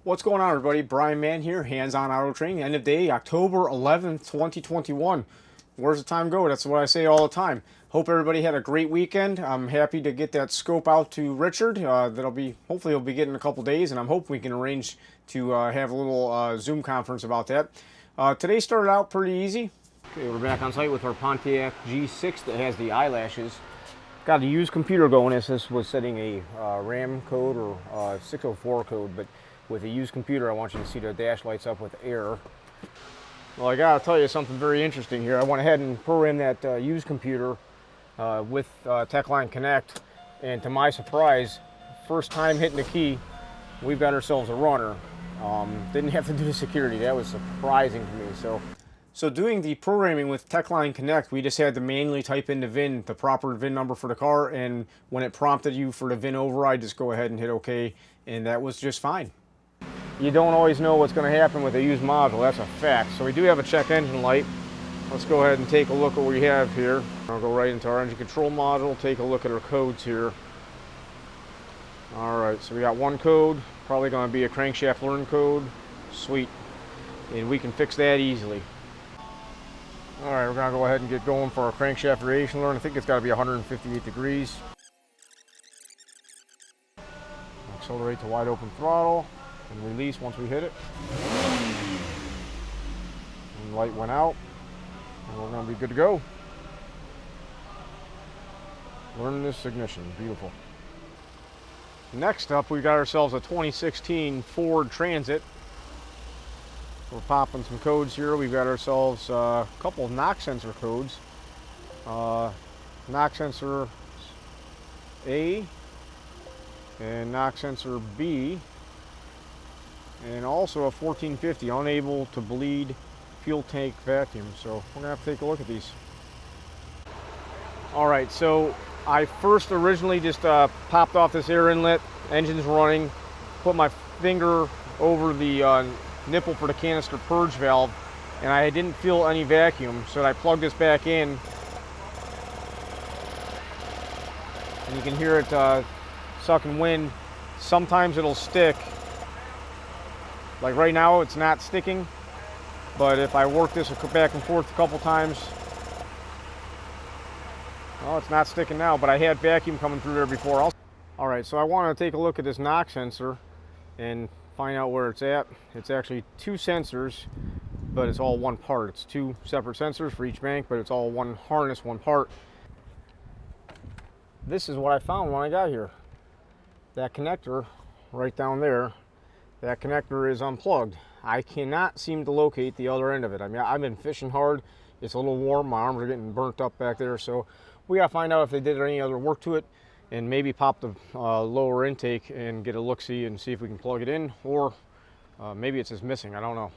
What's going on, everybody? Brian Mann here, Hands-On Auto Training. End of day, October 11th, 2021. Where's the time go? That's what I say all the time. Hope everybody had a great weekend. I'm happy to get that scope out to Richard. Hopefully he'll be getting a couple days, and I'm hoping we can arrange to have a little Zoom conference about that. Today started out pretty easy. Okay, we're back on site with our Pontiac G6 that has the eyelashes. Got a used computer going. This was setting a RAM code or 604 code, but with a used computer, I want you to see the dash lights up with error. Well, I gotta tell you something very interesting here. I went ahead and programmed that used computer with TechLine Connect, and to my surprise, first time hitting the key, we've got ourselves a runner. Didn't have to do the security. That was surprising to me. So doing the programming with TechLine Connect, we just had to manually type in the VIN, the proper VIN number for the car, and when it prompted you for the VIN override, just go ahead and hit OK, and that was just fine. You don't always know what's going to happen with a used module, that's a fact. So we do have a check engine light. Let's go ahead and take a look at what we have here. I'll go right into our engine control module, take a look at our codes here. Alright, so we got one code, probably going to be a crankshaft learn code. Sweet. And we can fix that easily. Alright, we're going to go ahead and get going for our crankshaft radiation learn. I think it's got to be 158 degrees. Accelerate to wide open throttle and release once we hit it. And the light went out, and we're going to be good to go. Learning this ignition, beautiful. Next up, we got ourselves a 2016 Ford Transit. We're popping some codes here. We've got ourselves a couple of knock sensor codes. Knock sensor A and knock sensor B, and also a 1450, unable to bleed fuel tank vacuum. So we're gonna have to take a look at these. All right, so I first originally just popped off this air inlet, engine's running, put my finger over the nipple for the canister purge valve, and I didn't feel any vacuum, so I plugged this back in, and you can hear it sucking wind. Sometimes it'll stick. Like right now, it's not sticking, but if I work this back and forth a couple times, well, it's not sticking now, but I had vacuum coming through there before. All right, so I want to take a look at this knock sensor and find out where it's at. It's actually two sensors, but it's all one part. It's two separate sensors for each bank, but it's all one harness, one part. This is what I found when I got here. That connector right down there, that connector is unplugged. I cannot seem to locate the other end of it. I mean, I've been fishing hard. It's a little warm. My arms are getting burnt up back there. So we got to find out if they did any other work to it, and maybe pop the lower intake and get a look-see and see if we can plug it in, or maybe it's just missing. I don't know.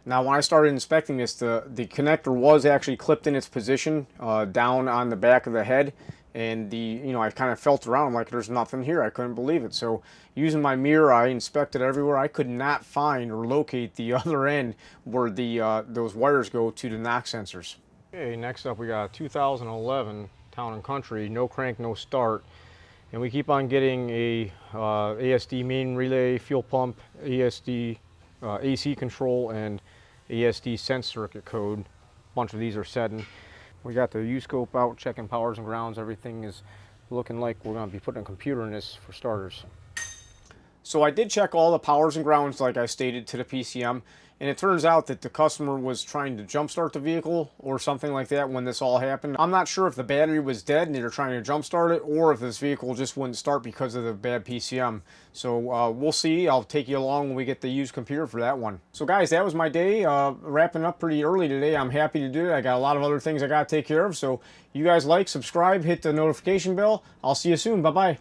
Now, when I started inspecting this, the connector was actually clipped in its position down on the back of the head. And I kind of felt around, I'm like, there's nothing here. I couldn't believe it. So using my mirror, I inspected everywhere. I could not find or locate the other end where those wires go to the knock sensors. Okay, next up we got a 2011 Town & Country, no crank, no start. And we keep on getting a ASD main relay, fuel pump, ASD AC control, and ASD sense circuit code. A bunch of these are setting. We got the U-scope out, checking powers and grounds. Everything is looking like we're going to be putting a computer in this for starters. So I did check all the powers and grounds like I stated to the PCM, and it turns out that the customer was trying to jumpstart the vehicle or something like that when this all happened. I'm not sure if the battery was dead and they're trying to jumpstart it, or if this vehicle just wouldn't start because of the bad PCM. So we'll see. I'll take you along when we get the used computer for that one. So guys, that was my day. Wrapping up pretty early today. I'm happy to do it. I got a lot of other things I got to take care of. So you guys like, subscribe, hit the notification bell. I'll see you soon. Bye-bye.